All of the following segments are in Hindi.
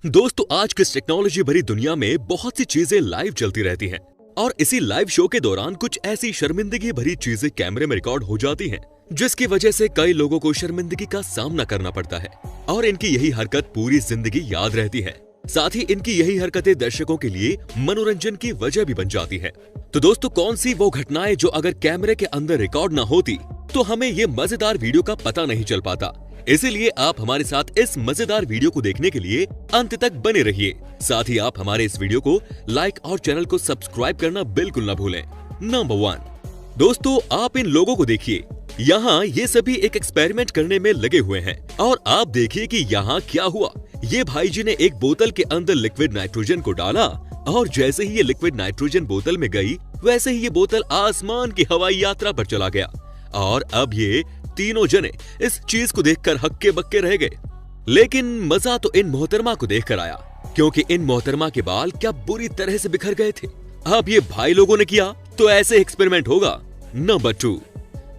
दोस्तों आज की इस टेक्नोलॉजी भरी दुनिया में बहुत सी चीजें लाइव चलती रहती हैं और इसी लाइव शो के दौरान कुछ ऐसी शर्मिंदगी भरी चीजें कैमरे में रिकॉर्ड हो जाती हैं जिसकी वजह से कई लोगों को शर्मिंदगी का सामना करना पड़ता है और इनकी यही हरकत पूरी जिंदगी याद रहती है। साथ ही इनकी यही हरकतें दर्शकों के लिए मनोरंजन की वजह भी बन जाती है। तो दोस्तों कौन सी वो घटनाएं जो अगर कैमरे के अंदर रिकॉर्ड ना होती तो हमें ये मजेदार वीडियो का पता नहीं चल पाता। इसीलिए आप हमारे साथ इस मजेदार वीडियो को देखने के लिए अंत तक बने रहिए। साथ ही आप हमारे इस वीडियो को लाइक और चैनल को सब्सक्राइब करना बिल्कुल ना भूलें। नंबर 1 दोस्तों आप इन लोगों को देखिए, यहाँ ये सभी एक एक्सपेरिमेंट करने में लगे हुए हैं और आप देखिए कि यहाँ क्या हुआ। ये भाई जी ने एक बोतल के अंदर लिक्विड नाइट्रोजन को डाला और जैसे ही ये लिक्विड नाइट्रोजन बोतल में गई वैसे ही ये बोतल आसमान की हवाई यात्रा पर चला गया और अब ये तीनों जने इस चीज को देखकर हक्के बक्के रह गए। लेकिन मजा तो इन मोहतरमा को देखकर आया क्योंकि इन मोहतरमा के बाल क्या बुरी तरह से बिखर गए थे। अब ये भाई लोगों ने किया तो ऐसे एक्सपेरिमेंट होगा। नंबर 2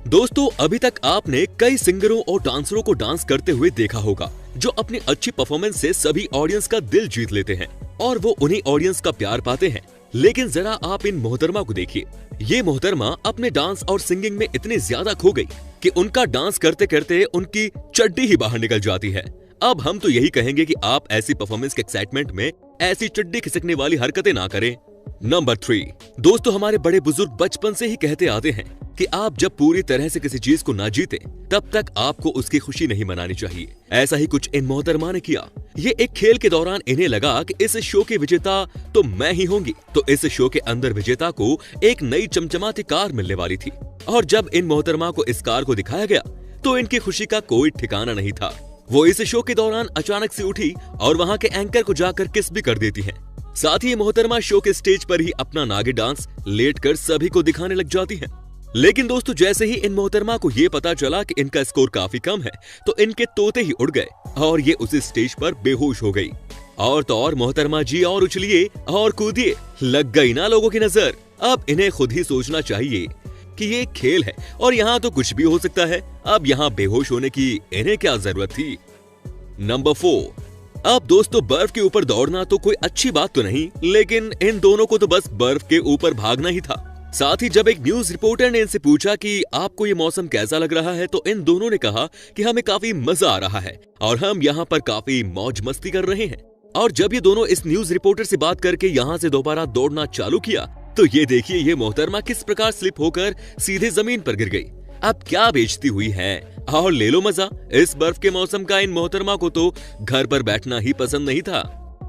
दोस्तों अभी तक आपने कई सिंगरों और डांसरों को डांस करते हुए देखा होगा जो अपनी अच्छी परफॉर्मेंस से सभी ऑडियंस का दिल जीत लेते हैं और वो उन्हीं ऑडियंस का प्यार पाते हैं। लेकिन जरा आप इन मोहतरमा को देखिए, ये मोहतरमा अपने डांस और सिंगिंग में इतनी ज्यादा खो गई कि उनका डांस करते करते उनकी चड्डी ही बाहर निकल जाती है। अब हम तो यही कहेंगे कि आप ऐसी परफॉर्मेंस के एक्साइटमेंट में ऐसी चड्डी खिसकने वाली हरकतें ना करें। नंबर 3 दोस्तों हमारे बड़े बुजुर्ग बचपन से ही कहते आते हैं कि आप जब पूरी तरह से किसी चीज को ना जीते तब तक आपको उसकी खुशी नहीं मनानी चाहिए। ऐसा ही कुछ इन मोहतरमा ने किया। ये एक खेल के दौरान इन्हें लगा कि इस शो के विजेता तो मैं ही होंगी, तो इस शो के अंदर विजेता को एक नई चमचमाती कार मिलने वाली थी और जब इन मोहतरमा को इस कार को दिखाया गया तो इनकी खुशी का कोई ठिकाना नहीं था। वो इस शो के दौरान अचानक से उठी और वहाँ के एंकर को जाकर किस भी कर देती है। साथ ही मोहतरमा शो के स्टेज पर ही अपना नागिन डांस लेटकर सभी को दिखाने लग जाती है। लेकिन दोस्तों जैसे ही इन मोहतरमा को ये पता चला कि इनका स्कोर काफी कम है तो इनके तोते ही उड़ गए और ये उसी स्टेज पर बेहोश हो गई। और तो और मोहतरमा जी और उछलिए और कूदिए, लग गई ना लोगों की नजर। अब इन्हें खुद ही सोचना चाहिए कि ये खेल है और यहाँ तो कुछ भी हो सकता है। अब यहाँ बेहोश होने की इन्हें क्या जरूरत थी। नंबर 4 अब दोस्तों बर्फ के ऊपर दौड़ना तो कोई अच्छी बात तो नहीं, लेकिन इन दोनों को तो बस बर्फ के ऊपर भागना ही था। साथ ही जब एक न्यूज रिपोर्टर ने इनसे पूछा कि आपको ये मौसम कैसा लग रहा है तो इन दोनों ने कहा कि हमें काफी मजा आ रहा है और हम यहाँ पर काफी मौज मस्ती कर रहे हैं। और जब ये दोनों इस न्यूज रिपोर्टर से बात करके यहाँ से दोबारा दौड़ना चालू किया तो ये देखिए ये मोहतरमा किस प्रकार स्लिप होकर सीधे जमीन पर गिर गई। अब क्या बेइज्जती हुई है और ले लो मजा। इस बर्फ के मौसम का इन मोहतरमा को तो घर पर बैठना ही पसंद नहीं था।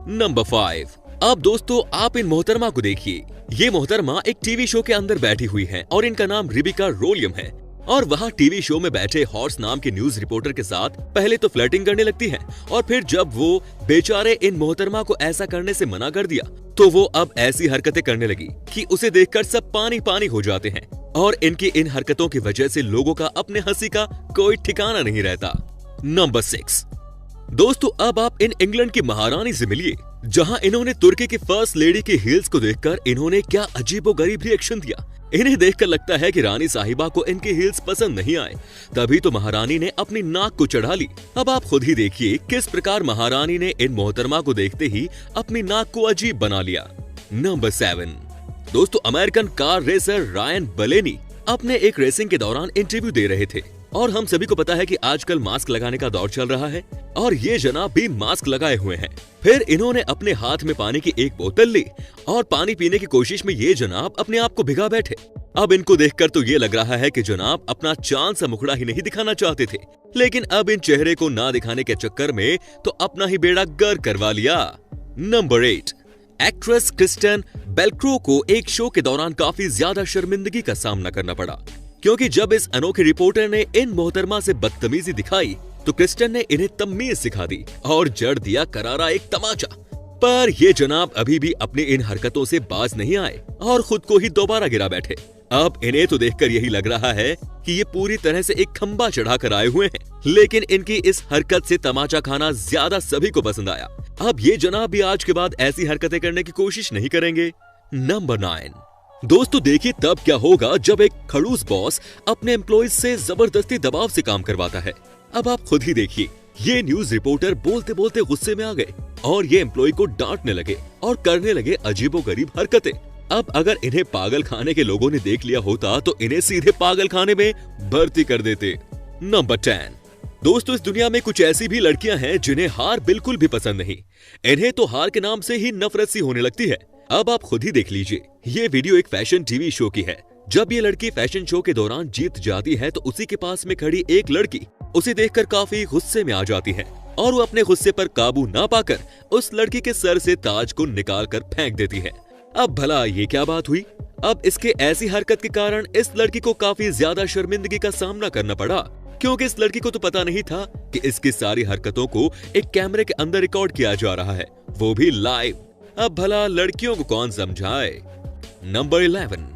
नंबर 5 अब दोस्तों आप इन मोहतरमा को देखिए, ये मोहतरमा एक टीवी शो के अंदर बैठी हुई हैं और इनका नाम रिबिका रोलियम है और वहाँ टीवी शो में बैठे हॉर्स नाम के न्यूज रिपोर्टर के साथ पहले तो फ्लर्टिंग करने लगती है और फिर जब वो बेचारे इन मोहतरमा को ऐसा करने से मना कर दिया तो वो अब ऐसी हरकतें करने लगी कि उसे देखकर सब पानी पानी हो जाते हैं और इनकी इन हरकतों की वजह से लोगों का अपने हंसी का कोई ठिकाना नहीं रहता। नंबर 6 दोस्तों अब आप इन इंग्लैंड की महारानी से मिलिए जहां इन्होंने तुर्की की फर्स्ट लेडी की हील्स को देखकर इन्होंने क्या अजीबोगरीब रिएक्शन दिया। इन्हें देखकर लगता है कि रानी साहिबा को इनकी हील्स पसंद नहीं आए, तभी तो महारानी ने अपनी नाक को चढ़ा ली। अब आप खुद ही देखिए किस प्रकार महारानी ने इन मोहतरमा को देखते ही अपनी नाक को अजीब बना लिया। नंबर 7 दोस्तों अमेरिकन कार रेसर रायन ब्लेनी अपने एक रेसिंग के दौरान इंटरव्यू दे रहे थे और हम सभी को पता है कि आजकल मास्क लगाने का दौर चल रहा है और ये जनाब भी मास्क लगाए हुए हैं। फिर इन्होंने अपने हाथ में पानी की एक बोतल ली और पानी पीने की कोशिश में ये जनाब अपने आप को भिगा बैठे। अब इनको देखकर तो ये लग रहा है कि जनाब अपना चांद सा मुखड़ा ही नहीं दिखाना चाहते थे, लेकिन अब इन चेहरे को ना दिखाने के चक्कर में तो अपना ही बेड़ा गर्क करवा लिया। नंबर 8 एक्ट्रेस क्रिस्टिन बेलक्रो को एक शो के दौरान काफी ज्यादा शर्मिंदगी का सामना करना पड़ा क्योंकि जब इस अनोखे रिपोर्टर ने इन मोहतरमा से बदतमीजी दिखाई तो क्रिस्टिन ने इन्हें तमीज सिखा दी और जड़ दिया करारा एक तमाचा। पर ये जनाब अभी भी अपनी इन हरकतों से बाज नहीं आए और खुद को ही दोबारा गिरा बैठे। अब इन्हें तो देखकर यही लग रहा है कि ये पूरी तरह से एक खंबा चढ़ाकर आए हुए हैं, लेकिन इनकी इस हरकत से तमाचा खाना ज्यादा सभी को पसंद आया। अब ये जनाब भी आज के बाद ऐसी हरकतें करने की कोशिश नहीं करेंगे। नंबर 9 दोस्तों देखिए तब क्या होगा जब एक खड़ूस बॉस अपने एम्प्लॉइज से जबरदस्ती दबाव से काम करवाता है। अब आप खुद ही देखिए ये न्यूज रिपोर्टर बोलते बोलते गुस्से में आ गए और ये एम्प्लॉय को डांटने लगे और करने लगे अजीबोगरीब हरकतें। अब अगर इन्हें पागल खाने के लोगों ने देख लिया होता तो इन्हें सीधे पागल खाने में भर्ती कर देते। नंबर 10। दोस्तों, इस दुनिया में कुछ ऐसी भी लड़कियां हैं जिन्हें हार बिल्कुल भी पसंद नहीं। इन्हें तो हार के नाम से ही नफरत सी होने लगती है। अब आप खुद ही देख लीजिए। ये वीडियो एक फैशन टीवी शो की है। जब ये लड़की फैशन शो के दौरान जीत जाती है तो उसी के पास में खड़ी एक लड़की उसे देखकर काफी गुस्से में आ जाती है और वो अपने गुस्से पर काबू ना पाकर उस लड़की के सर से ताज को निकाल कर फेंक देती है। अब भला ये क्या बात हुई? अब इसके ऐसी हरकत के कारण इस लड़की को काफी ज्यादा शर्मिंदगी का सामना करना पड़ा, क्योंकि इस लड़की को तो पता नहीं था कि इसकी सारी हरकतों को एक कैमरे के अंदर रिकॉर्ड किया जा रहा है, वो भी लाइव। अब भला लड़कियों को कौन समझाए? नंबर 11।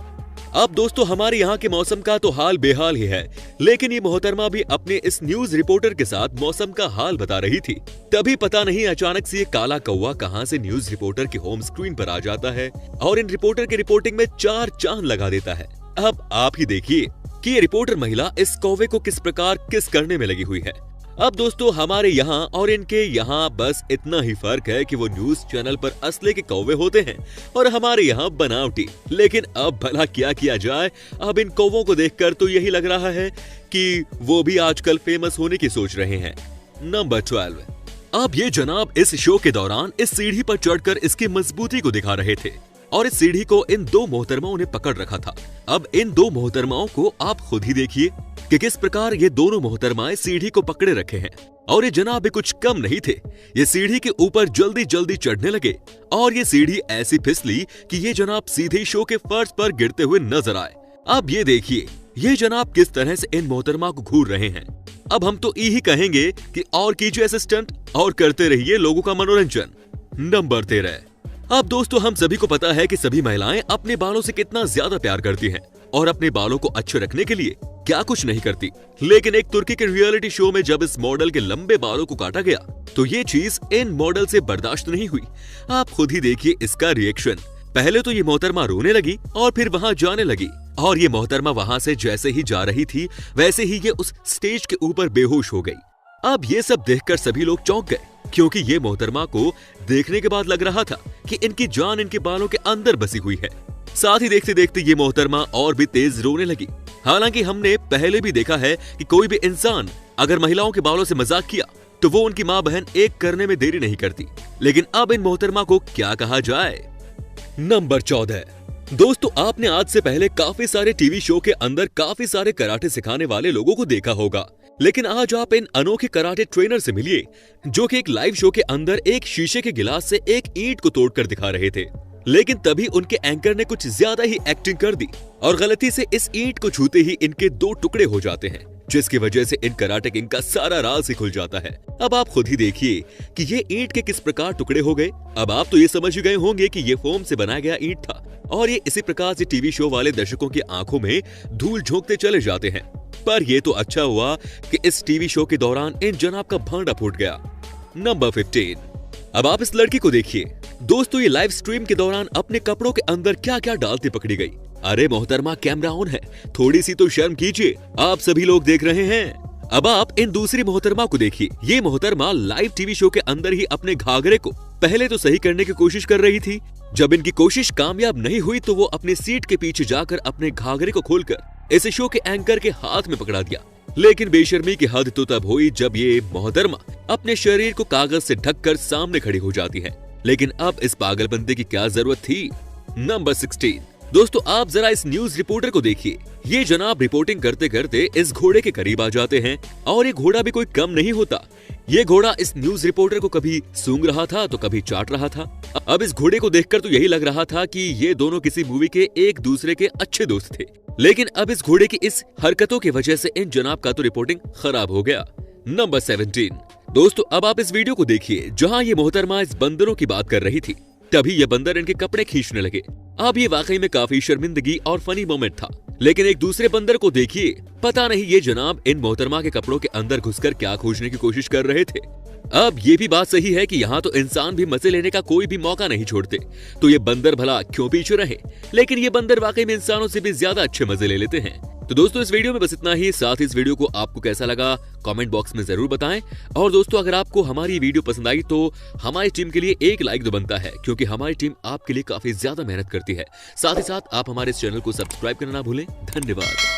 अब दोस्तों, हमारे यहाँ के मौसम का तो हाल बेहाल ही है, लेकिन ये मोहतरमा भी अपने इस न्यूज रिपोर्टर के साथ मौसम का हाल बता रही थी। तभी पता नहीं अचानक से ये काला कौवा कहां से न्यूज रिपोर्टर की होम स्क्रीन पर आ जाता है और इन रिपोर्टर की रिपोर्टिंग में 4 चांद लगा देता है। अब आप ही देखिए कि ये रिपोर्टर महिला इस कौवे को किस प्रकार किस करने में लगी हुई है। अब दोस्तों, हमारे यहाँ और इनके यहाँ बस इतना ही फर्क है कि वो न्यूज चैनल पर असली के कौवे होते हैं और हमारे यहाँ बनावटी। लेकिन अब भला क्या किया जाए? अब इन कौवों को देखकर तो यही लग रहा है कि वो भी आजकल फेमस होने की सोच रहे हैं। नंबर 12। अब ये जनाब इस शो के दौरान इस सीढ़ी पर चढ़कर इसकी मजबूती को दिखा रहे थे और इस सीढ़ी को इन 2 मोहतरमाओं ने पकड़ रखा था। अब इन 2 मोहतरमाओं को आप खुद ही देखिए कि किस प्रकार ये दोनों मोहतरमाएं सीढ़ी को पकड़े रखे हैं और ये जनाब भी कुछ कम नहीं थे। ये सीढ़ी के ऊपर जल्दी जल्दी चढ़ने लगे और ये सीढ़ी ऐसी फिसली कि ये जनाब सीधे शो के फर्श पर गिरते हुए नजर आए। अब ये देखिए ये जनाब किस तरह से इन मोहतरमा को घूर रहे हैं। अब हम तो यही कहेंगे कि और कीजिए असिस्टेंट और करते रहिए लोगों का मनोरंजन। नंबर 13। अब दोस्तों, हम सभी को पता है कि सभी महिलाएं अपने बालों से कितना ज्यादा प्यार करती हैं और अपने बालों को अच्छे रखने के लिए क्या कुछ नहीं करती। लेकिन एक तुर्की के रियलिटी शो में जब इस मॉडल के लंबे बालों को काटा गया तो ये चीज इन मॉडल से बर्दाश्त नहीं हुई। आप खुद ही देखिए इसका रिएक्शन। पहले तो ये मोहतरमा रोने लगी और फिर वहां जाने लगी और ये मोहतरमा वहां से जैसे ही जा रही थी वैसे ही ये उस स्टेज के ऊपर बेहोश हो गई। अब ये सब देखकर सभी लोग चौंक गए, क्योंकि ये मोहतरमा को देखने के बाद लग रहा था कि इनकी जान इनके बालों के अंदर बसी हुई है। साथ ही देखते देखते ये मोहतरमा और भी तेज रोने लगी। हालांकि हमने पहले भी देखा है कि कोई भी इंसान अगर महिलाओं के बालों से मजाक किया तो वो उनकी माँ बहन एक करने में देरी नहीं करती। लेकिन अब इन मोहतरमा को क्या कहा जाए? नंबर 14। दोस्तों, आपने आज से पहले काफी सारे टीवी शो के अंदर काफी सारे कराटे सिखाने वाले लोगों को देखा होगा, लेकिन आज आप इन अनोखे कराटे ट्रेनर से मिलिए जो कि एक लाइव शो के अंदर एक शीशे के गिलास से एक ईंट को तोड़कर दिखा रहे थे। लेकिन तभी उनके एंकर ने कुछ ज्यादा ही एक्टिंग कर दी और गलती से इस ईंट को छूते ही इनके 2 टुकड़े हो जाते हैं, जिसकी वजह से इन कराटे किंग का सारा राज ही खुल जाता है। अब आप खुद ही देखिए कि ये ईंट के किस प्रकार टुकड़े हो गए। अब आप तो ये समझ गए होंगे कि ये फोम से बनाया गया ईंट था और ये इसी प्रकार से टीवी शो वाले दर्शकों की आंखों में धूल झोंकते चले जाते हैं। पर ये तो अच्छा हुआ कि इस टीवी शो के दौरान इन जनाब का भांडा फूट गया। नंबर 15। अब आप इस लड़की को देखिए। दोस्तों, ये लाइव स्ट्रीम के दौरान अपने कपड़ों के अंदर क्या क्या डालती पकड़ी गई। अरे मोहतरमा, कैमरा ऑन है, थोड़ी सी तो शर्म कीजिए, आप सभी लोग देख रहे हैं। अब आप इन दूसरी मोहतरमा को देखिए। ये मोहतरमा लाइव टीवी शो के अंदर ही अपने घाघरे को पहले तो सही करने की कोशिश कर रही थी। जब इनकी कोशिश कामयाब नहीं हुई तो वो अपनी सीट के पीछे जाकर अपने घाघरे को खोलकर इसे शो के एंकर के हाथ में पकड़ा दिया। लेकिन बेशर्मी की हद तो तब हुई जब ये मोहतरमा अपने शरीर को कागज से ढककर सामने खड़ी हो जाती है। लेकिन अब इस पागलपंती की क्या जरूरत थी? नंबर 16। दोस्तों, आप जरा इस न्यूज रिपोर्टर को देखिए। ये जनाब रिपोर्टिंग करते करते इस घोड़े के करीब आ जाते हैं और ये घोड़ा भी कोई कम नहीं होता। ये घोड़ा इस न्यूज रिपोर्टर को कभी सूंघ रहा था तो कभी चाट रहा था। अब इस घोड़े को देखकर तो यही लग रहा था कि ये दोनों किसी मूवी के एक दूसरे के अच्छे दोस्त थे। लेकिन अब इस घोड़े की इस हरकतों की वजह से इन जनाब का तो रिपोर्टिंग खराब हो गया। नंबर 17। दोस्तों, अब आप इस वीडियो को देखिए जहां ये मोहतरमा इस बंदरों की बात कर रही थी। तभी ये बंदर इनके कपड़े खींचने लगे। अब ये वाकई में काफी शर्मिंदगी और फनी मोमेंट था। लेकिन एक दूसरे बंदर को देखिए, पता नहीं ये जनाब इन मोहतरमा के कपड़ों के अंदर घुसकर क्या खोजने की कोशिश कर रहे थे। अब ये भी बात सही है कि यहाँ तो इंसान भी मजे लेने का कोई भी मौका नहीं छोड़ते, तो ये बंदर भला क्यों पीछे रहे। लेकिन ये बंदर वाकई में इंसानों से भी ज्यादा अच्छे मजे ले लेते हैं। तो दोस्तों इस वीडियो में बस इतना ही। साथ ही इस वीडियो को आपको कैसा लगा कमेंट बॉक्स में जरूर बताएं। और दोस्तों अगर आपको हमारी वीडियो पसंद आई तो हमारी टीम के लिए एक लाइक तो बनता है, क्योंकि हमारी टीम आपके लिए काफी ज्यादा मेहनत करती है। साथ ही साथ आप हमारे इस चैनल को सब्सक्राइब करना ना भूलें। धन्यवाद।